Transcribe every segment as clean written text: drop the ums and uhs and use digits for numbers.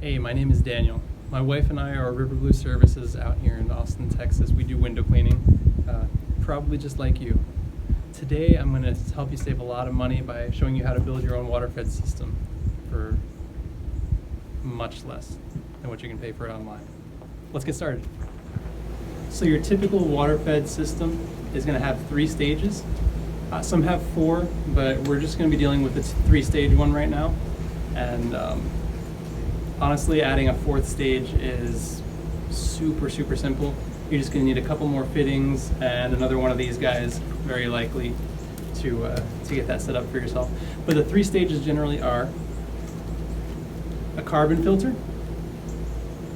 Hey, my name is Daniel. My wife and I are River Blue Services out here in Austin, Texas. We do window cleaning, probably just like you. Today I'm going to help you save a lot of money by showing you how to build your own Waterfed system for much less than what you can pay for it online. Let's get started. So your typical Waterfed system is going to have 3 stages. Some have 4, but we're just going to be dealing with this 3-stage one right now. And honestly, adding a 4th stage is super simple. You're just going to need a couple more fittings and another one of these guys, very likely, to get that set up for yourself. But the 3 stages generally are a carbon filter,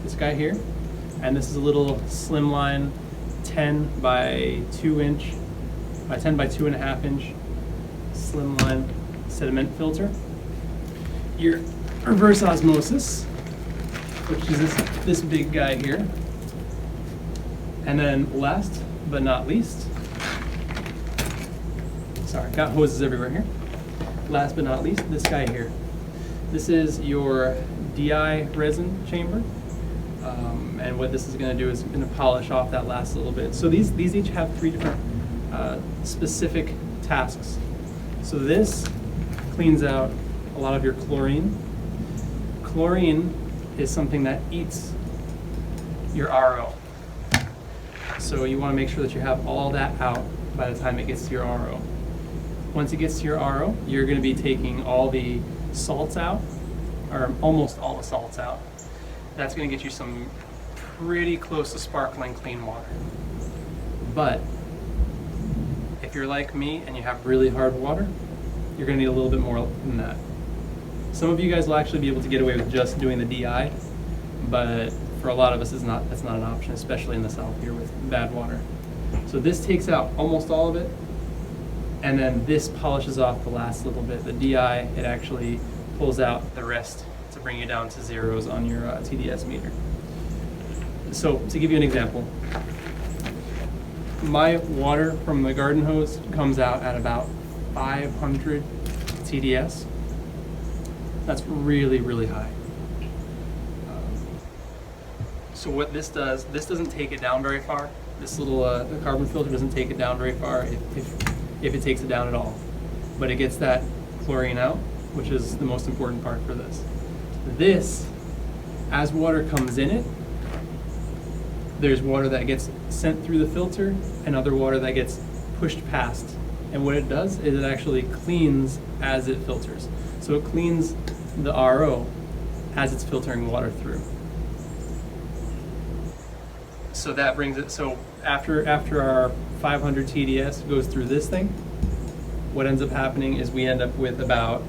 this guy here, and this is a little slimline 10 by 2 inch, by 10 by 2.5 inch slimline sediment filter. Your reverse osmosis, which is this big guy here. And then last but not least, sorry, got hoses everywhere here. Last but not least, this guy here. This is your DI resin chamber. And what this is going to do is going to polish off that last little bit. So these each have 3 different specific tasks. So this cleans out a lot of your chlorine. Chlorine is something that eats your RO. So you want to make sure that you have all that out by the time it gets to your RO. Once it gets to your RO, you're going to be taking all the salts out, or almost all the salts out. That's going to get you some pretty close to sparkling clean water. But if you're like me and you have really hard water, you're going to need a little bit more than that. Some of you guys will actually be able to get away with just doing the DI, but for a lot of us, that's not an option, especially in the south here with bad water. So this takes out almost all of it, and then this polishes off the last little bit. The DI, it actually pulls out the rest to bring you down to zeros on your TDS meter. So to give you an example, my water from the garden hose comes out at about 500 TDS. That's really high. So what this does, this doesn't take it down very far. This little the carbon filter doesn't take it down very far, if it takes it down at all. But it gets that chlorine out, which is the most important part for this. This, as water comes in it, there's water that gets sent through the filter and other water that gets pushed past. And what it does is it actually cleans as it filters. So it cleans the RO as it's filtering water through. So that brings it, so after our 500 TDS goes through this thing, what ends up happening is we end up with about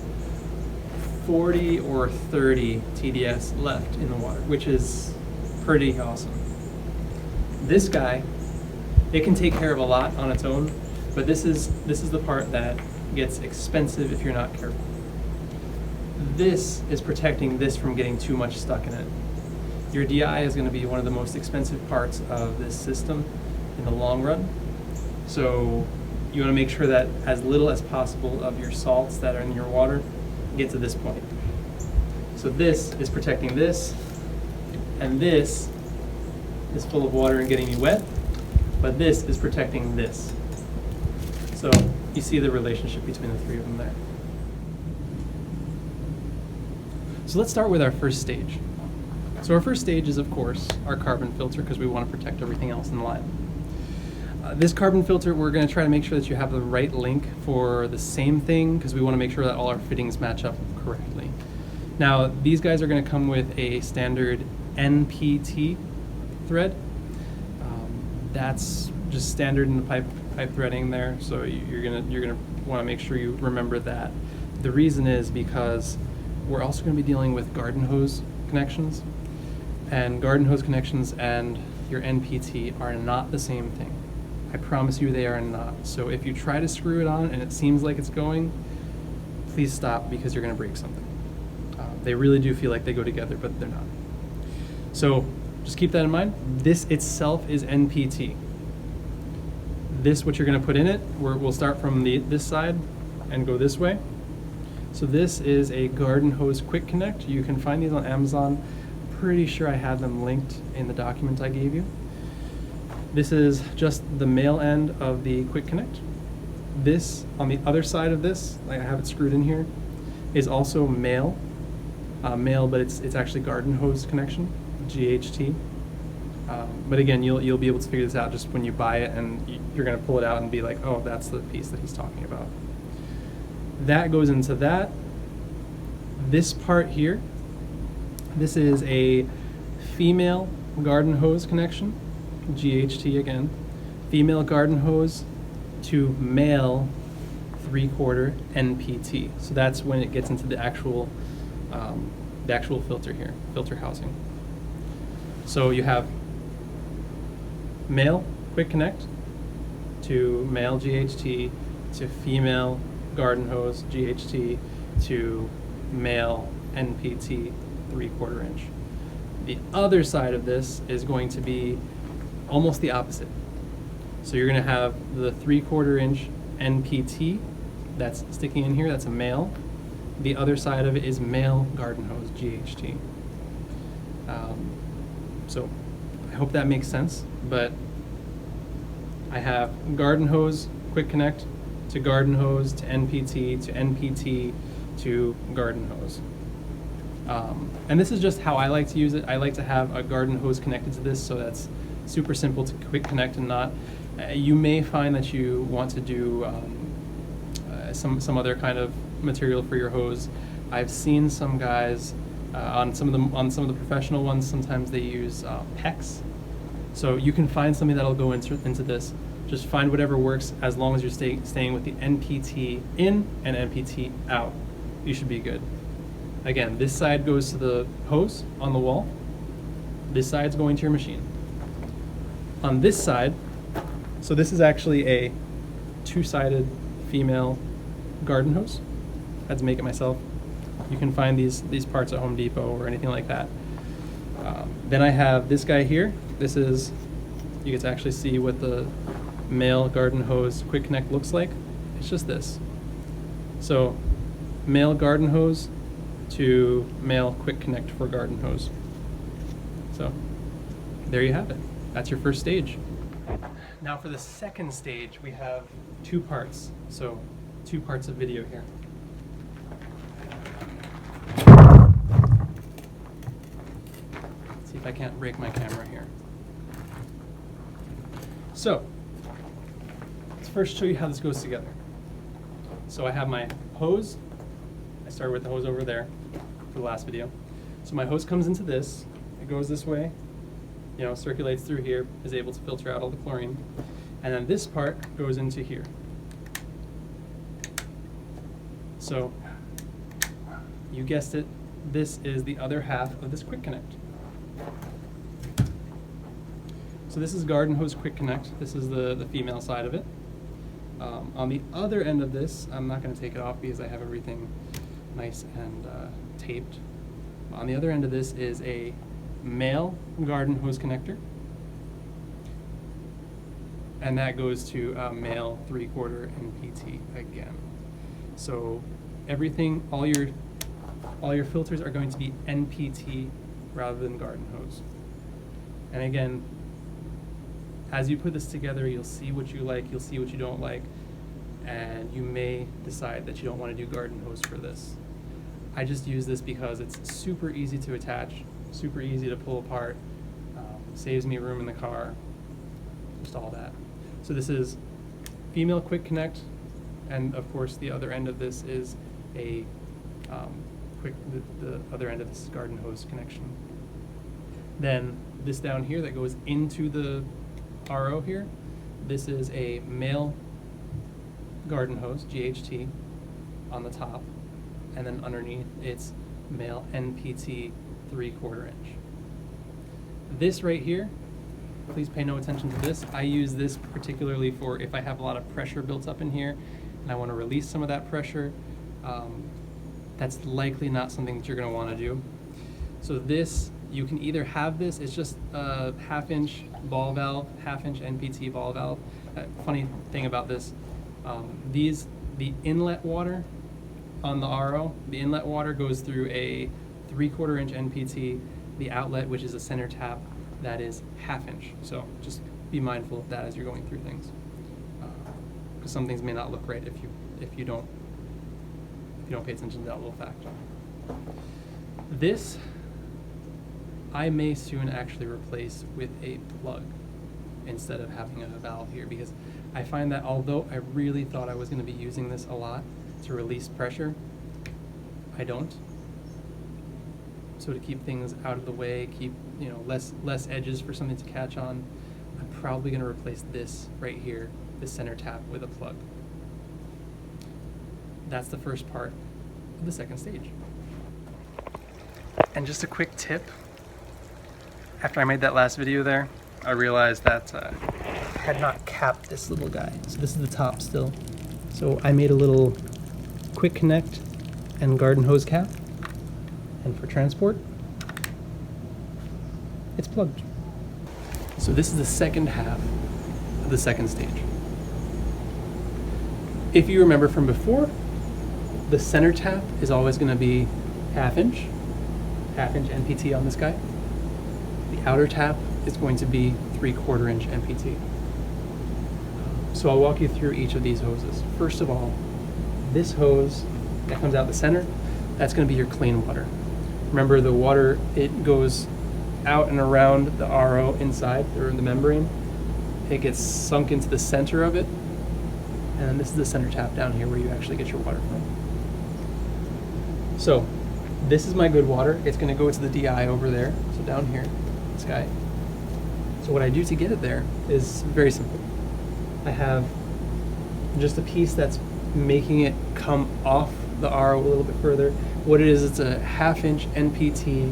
40 or 30 TDS left in the water, which is pretty awesome. This guy, it can take care of a lot on its own, but this is the part that gets expensive if you're not careful. This is protecting this from getting too much stuck in it. Your DI is going to be one of the most expensive parts of this system in the long run. So you want to make sure that as little as possible of your salts that are in your water get to this point. So this is protecting this, and this is full of water and getting you wet, but this is protecting this. So you see the relationship between the 3 of them there. So let's start with our first stage. So our first stage is, of course, our carbon filter, because we want to protect everything else in the line. This carbon filter, we're going to try to make sure that you have the right link for the same thing, because we want to make sure that all our fittings match up correctly. Now, these guys are going to come with a standard NPT thread. That's just standard in the pipe threading there, so you're gonna want to make sure you remember that. The reason is because we're also going to be dealing with garden hose connections, and garden hose connections and your NPT are not the same thing. I promise you they are not. So if you try to screw it on and it seems like it's going, please stop, because you're going to break something. They really do feel like they go together, but they're not. So just keep that in mind. This itself is NPT. This, what you're going to put in it, we'll start from this side and go this way. So this is a garden hose quick connect. You can find these on Amazon. pretty sure I had them linked in the document I gave you. This is just the male end of the quick connect. This, on the other side of this, like I have it screwed in here, is also male, but it's actually garden hose connection, GHT. But again, you'll be able to figure this out just when you buy it, and you're going to pull it out and be like, oh, that's the piece that he's talking about. That goes into that. This part here, this is a female garden hose connection, GHT again, female garden hose to male 3/4 NPT. So that's when it gets into the actual filter here, filter housing. So you have male quick connect to male GHT to female garden hose GHT to male NPT 3/4 inch. The other side of this is going to be almost the opposite. So you're going to have the 3/4 inch NPT that's sticking in here, that's a male. The other side of it is male garden hose GHT. So I hope that makes sense, but I have garden hose quick connect to garden hose to NPT to NPT to garden hose. And this is just how I like to use it. I like to have a garden hose connected to this, so that's super simple to quick connect and not. You may find that you want to do some other kind of material for your hose. I've seen some guys on some of the professional ones. Sometimes they use PEX. So you can find something that'll go into this. Just find whatever works as long as you're staying with the NPT in and NPT out. You should be good. Again, this side goes to the hose on the wall. This side's going to your machine. On this side, so this is actually a two-sided female garden hose. I had to make it myself. You can find these parts at Home Depot or anything like that. Then I have this guy here. This is, you get to actually see what the male garden hose quick connect looks like. It's just this. So male garden hose to male quick connect for garden hose. So there you have it. That's your first stage. Now for the second stage, we have two parts. So 2 parts of video here. Let's see if I can't break my camera here. So let's first show you how this goes together. So I have my hose. I started with the hose over there for the last video. So my hose comes into this. It goes this way, circulates through here, is able to filter out all the chlorine. And then this part goes into here. So you guessed it, this is the other half of this quick connect. So this is garden hose quick connect. This is the female side of it. On the other end of this, I'm not going to take it off because I have everything nice and taped. On the other end of this is a male garden hose connector, and that goes to male 3/4 NPT again. So everything, all your filters are going to be NPT rather than garden hose. And again, as you put this together, you'll see what you like, you'll see what you don't like, and you may decide that you don't want to do garden hose for this. I just use this because it's super easy to attach, super easy to pull apart, saves me room in the car, just all that. So this is female quick connect, and of course the other end of this is a the other end of this is garden hose connection. Then this down here that goes into the RO here, this is a male garden hose, GHT, on the top, and then underneath it's male NPT 3/4 inch. This right here, please pay no attention to this. I use this particularly for if I have a lot of pressure built up in here and I want to release some of that pressure. That's likely not something that you're going to want to do. So this, you can either have this, it's just a 1/2 inch ball valve, 1/2 inch NPT ball valve. Funny thing about this, the inlet water on the RO, the inlet water goes through a 3/4 inch NPT, the outlet, which is a center tap, that is 1/2 inch. So just be mindful of that as you're going through things, because some things may not look right if you don't pay attention to that little fact. This I may soon actually replace with a plug instead of having a valve here, because I find that although I really thought I was going to be using this a lot to release pressure, I don't. So to keep things out of the way, keep less edges for something to catch on, I'm probably going to replace this right here, this center tap, with a plug. That's the first part of the second stage. And just a quick tip, after I made that last video there, I realized that I had not capped this little guy. So this is the top still. So I made a little quick connect and garden hose cap. And for transport, it's plugged. So this is the second half of the second stage. If you remember from before, the center tap is always going to be 1/2 inch NPT on this guy. The outer tap is going to be 3/4 inch NPT. So I'll walk you through each of these hoses. First of all, this hose that comes out the center, that's going to be your clean water. Remember, the water, it goes out and around the RO inside, or the membrane. It gets sunk into the center of it, and then this is the center tap down here where you actually get your water from. So this is my good water. It's going to go to the DI over there, so down here, this guy. So what I do to get it there is very simple. I have just a piece that's making it come off the RO a little bit further. What it is, it's a 1/2 inch NPT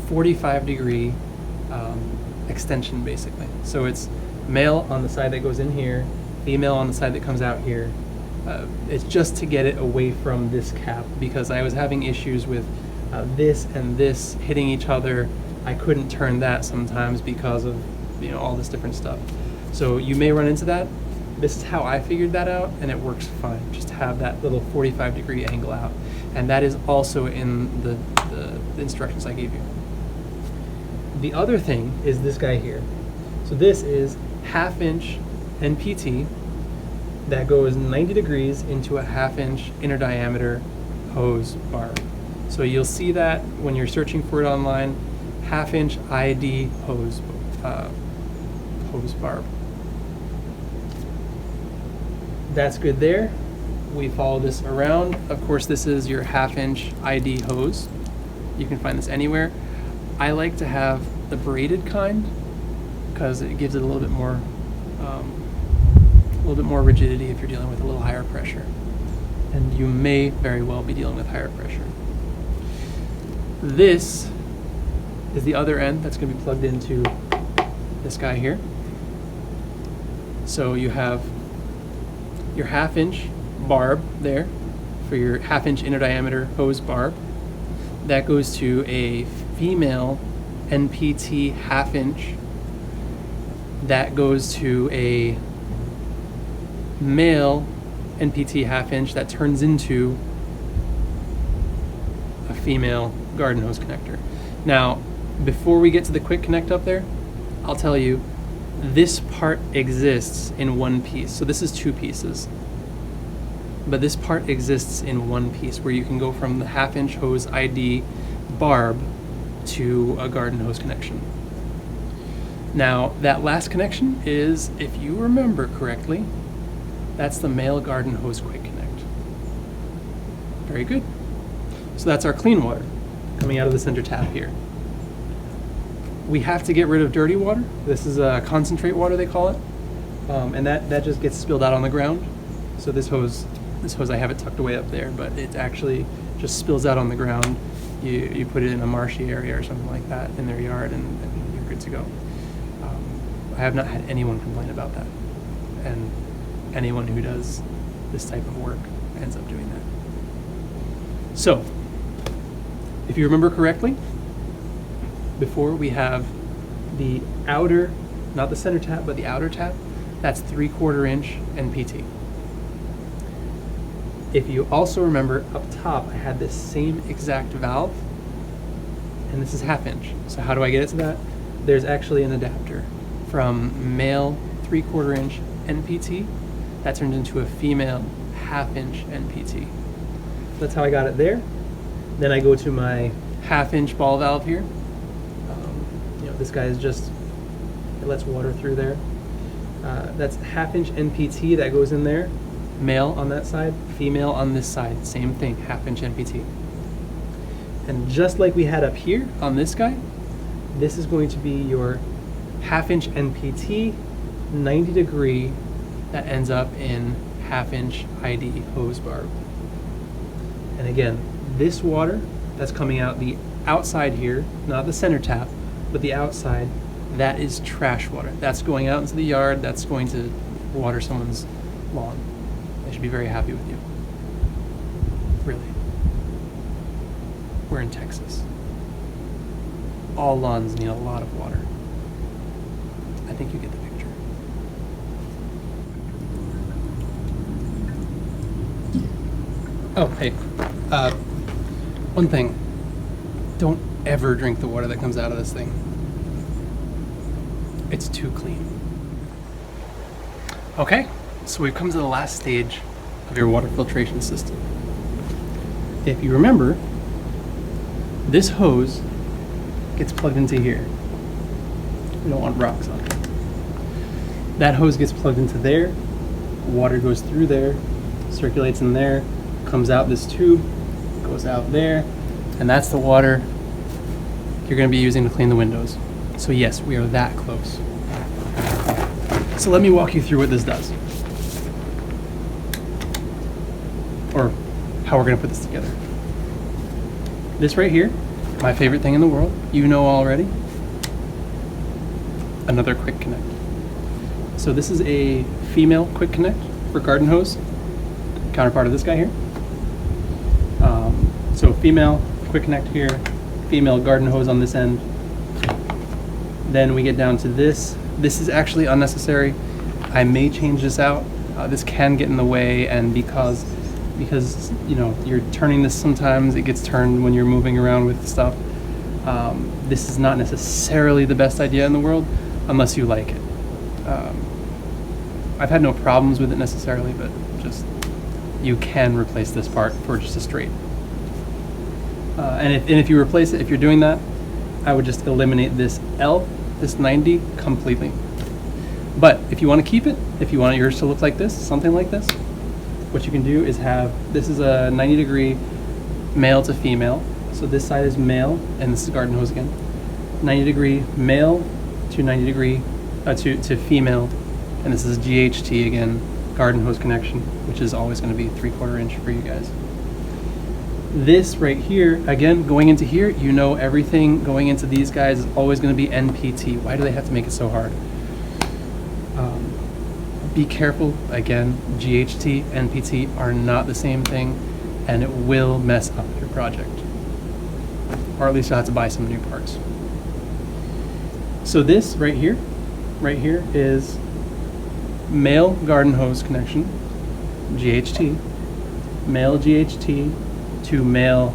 45-degree extension, basically. So it's male on the side that goes in here, female on the side that comes out here. It's just to get it away from this cap, because I was having issues with this and this hitting each other. I couldn't turn that sometimes because of all this different stuff. So you may run into that. This is how I figured that out, and it works fine. Just have that little 45-degree angle out. And that is also in the instructions I gave you. The other thing is this guy here. So this is 1/2 inch NPT that goes 90 degrees into a 1/2 inch inner diameter hose barb. So you'll see that when you're searching for it online, 1/2 inch ID hose barb. That's good there. We follow this around. Of course, this is your 1/2 inch ID hose. You can find this anywhere. I like to have the braided kind because it gives it a little bit more rigidity if you're dealing with a little higher pressure. And you may very well be dealing with higher pressure. This is the other end that's going to be plugged into this guy here. So you have your 1/2 inch barb there for your 1/2 inch inner diameter hose barb. That goes to a female NPT 1/2 inch. That goes to a male NPT 1/2 inch that turns into a female garden hose connector. Now, before we get to the quick connect up there, I'll tell you, this part exists in one piece. So this is two pieces. But this part exists in one piece where you can go from the 1/2 inch hose ID barb to a garden hose connection. Now, that last connection is, if you remember correctly, that's the male garden hose quick connect. Very good. So that's our clean water coming out of the center tap here. We have to get rid of dirty water. This is a concentrate water, they call it. And that just gets spilled out on the ground. So this hose, I have it tucked away up there, but it actually just spills out on the ground. You put it in a marshy area or something like that in their yard, and you're good to go. I have not had anyone complain about that. And anyone who does this type of work ends up doing that. So, if you remember correctly, before we have the outer, not the center tap, but the outer tap, that's 3/4 inch NPT. If you also remember up top, I had this same exact valve, and this is 1/2 inch. So how do I get it to that? There's actually an adapter from male 3/4 inch NPT that turns into a female 1/2 inch NPT. That's how I got it there. Then I go to my 1/2 inch ball valve here. This guy is just, it lets water through there. That's 1/2 inch NPT that goes in there. Male on that side, female on this side. Same thing, 1/2 inch NPT. And just like we had up here on this guy, this is going to be your 1/2 inch NPT, 90 degree, that ends up in 1/2 inch ID hose barb. And again, this water that's coming out the outside here, not the center tap, but the outside, that is trash water. That's going out into the yard, that's going to water someone's lawn. They should be very happy with you. Really. We're in Texas. All lawns need a lot of water. I think you get the picture. Oh, hey. One thing. Don't ever drink the water that comes out of this thing. It's too clean. Okay, so we've come to the last stage of your water filtration system. If you remember, this hose gets plugged into here. We don't want rocks on it. That hose gets plugged into there, water goes through there, circulates in there, comes out this tube, goes out there, and that's the water you're going to be using to clean the windows. So yes, we are that close. So let me walk you through what this does. Or how we're going to put this together. This right here, my favorite thing in the world, you know already. Another quick connect. So this is a female quick connect for garden hose, counterpart of this guy here. So female quick connect here, female garden hose on this end. Then we get down to this. This is actually unnecessary. I may change this out. This can get in the way, and because you know you're turning this sometimes, it gets turned when you're moving around with stuff. This is not necessarily the best idea in the world unless you like it. I've had no problems with it necessarily, but just you can replace this part for just a straight. And if you replace it, if you're doing that, I would just eliminate this L, this 90 completely. But if you want to keep it, if you want yours to look like this, something like this, what you can do is have, this is a 90 degree male to female. So this side is male, and this is garden hose again. 90 degree male to 90 degree to female, and this is GHT again, garden hose connection, which is always going to be 3/4 inch for you guys. This right here, again, going into here, you know everything going into these guys is always going to be NPT. Why do they have to make it so hard? Be careful, again, GHT, NPT are not the same thing, and it will mess up your project. Or at least you'll have to buy some new parts. So this right here is male garden hose connection, GHT, male GHT to male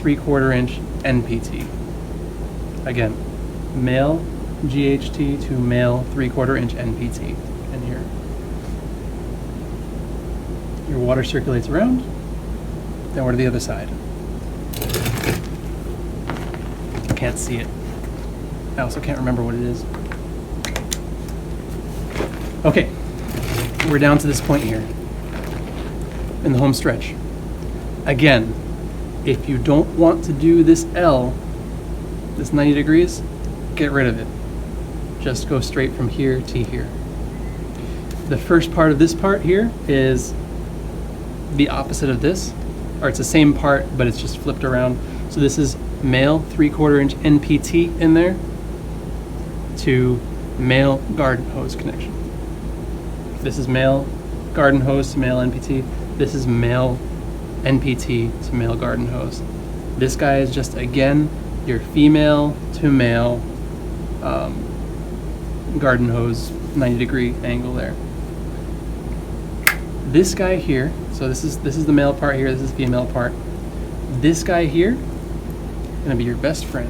3/4 inch NPT. Again, male GHT to male 3/4 inch NPT in here. Your water circulates around, then we're to the other side. I can't see it. I also can't remember what it is. Okay, we're down to this point here in the home stretch. Again, if you don't want to do this L, this 90 degrees, get rid of it. Just go straight from here to here. The first part of this part here is the opposite of this, or it's the same part, but it's just flipped around. So this is male 3/4 inch NPT in there to male garden hose connection. This is male garden hose to male NPT. This is male NPT to male garden hose. This guy is just, again, your female to male garden hose 90 degree angle there. This guy here, so this is the male part here, this is the female part. This guy here, gonna be your best friend.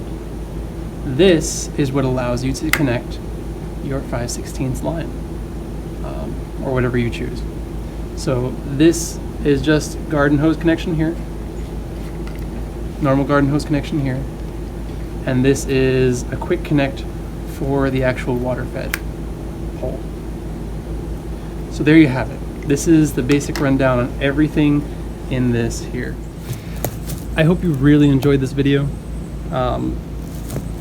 This is what allows you to connect your 5/16 line, or whatever you choose. So this is just garden hose connection here, normal garden hose connection here, and this is a quick connect for the actual Waterfed hole. So there you have it. This is the basic rundown on everything in this here. I hope you really enjoyed this video.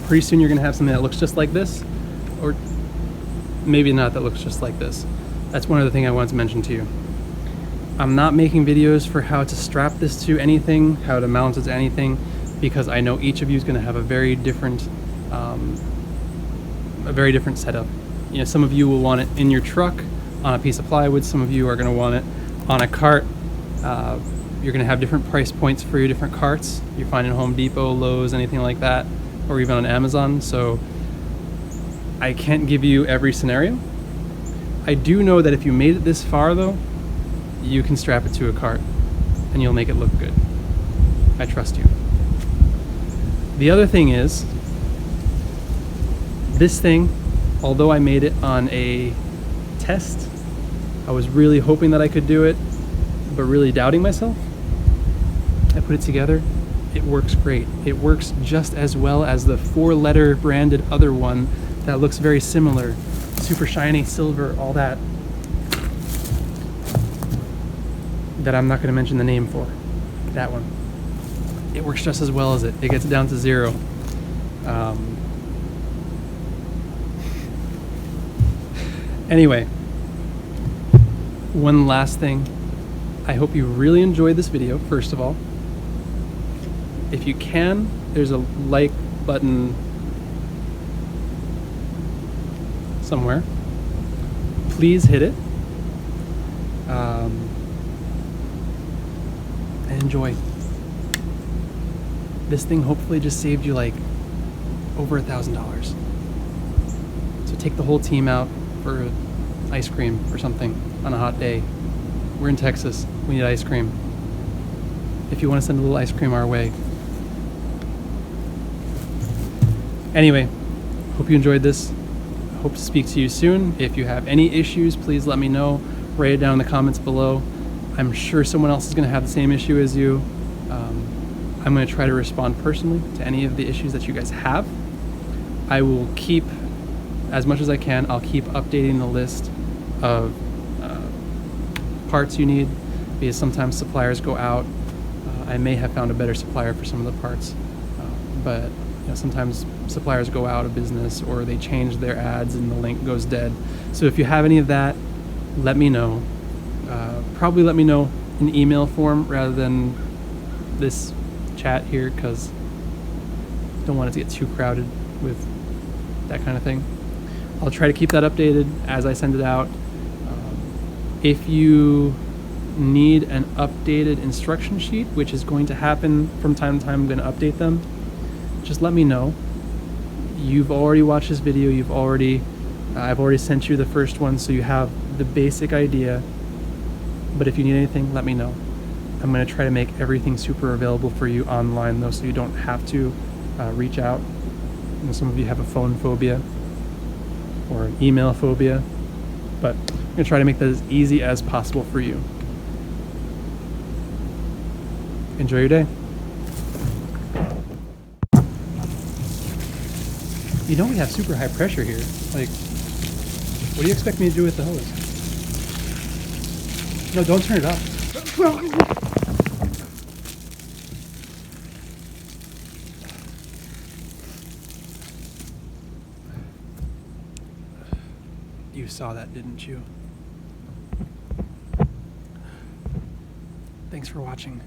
Pretty soon you're gonna have something that looks just like this, or maybe not that looks just like this. That's one other thing I wanted to mention to you. I'm not making videos for how to strap this to anything, how to mount it to anything, because I know each of you is gonna have a very different setup. You know, some of you will want it in your truck on a piece of plywood, some of you are gonna want it on a cart. You're gonna have different price points for your different carts. You find in Home Depot, Lowe's, anything like that, or even on Amazon. So I can't give you every scenario. I do know that if you made it this far though, you can strap it to a cart and you'll make it look good. I trust you. The other thing is, this thing, although I made it on a test, I was really hoping that I could do it, but really doubting myself. I put it together, it works great. It works just as well as the 4-letter branded other one that looks very similar. Super shiny, silver, all that. That I'm not gonna mention the name for. That one. It works just as well as it. It gets down to 0. Anyway, one last thing. I hope you really enjoyed this video, first of all. If you can, there's a like button somewhere. Please hit it. And enjoy. This thing hopefully just saved you like over $1,000. So take the whole team out for ice cream or something on a hot day. We're in Texas, we need ice cream. If you want to send a little ice cream our way. Anyway, hope you enjoyed this. Hope to speak to you soon. If you have any issues, please let me know. Write it down in the comments below. I'm sure someone else is going to have the same issue as you. I'm going to try to respond personally to any of the issues that you guys have. I will keep, as much as I can, I'll keep updating the list of parts you need, because sometimes suppliers go out. I may have found a better supplier for some of the parts, but you know, sometimes suppliers go out of business or they change their ads and the link goes dead. So if you have any of that, let me know. Probably let me know in email form rather than this chat here, because I don't want it to get too crowded with that kind of thing. I'll try to keep that updated as I send it out. If you need an updated instruction sheet, which is going to happen from time to time, I'm going to update them, just let me know. You've already watched this video, I've already sent you the first one, so you have the basic idea. But if you need anything, let me know. I'm going to try to make everything super available for you online though, so you don't have to reach out. You know, some of you have a phone phobia or an email phobia, but I'm going to try to make that as easy as possible for you. Enjoy your day. You know we have super high pressure here. Like, what do you expect me to do with the hose? No, don't turn it up. You saw that, didn't you? Thanks for watching.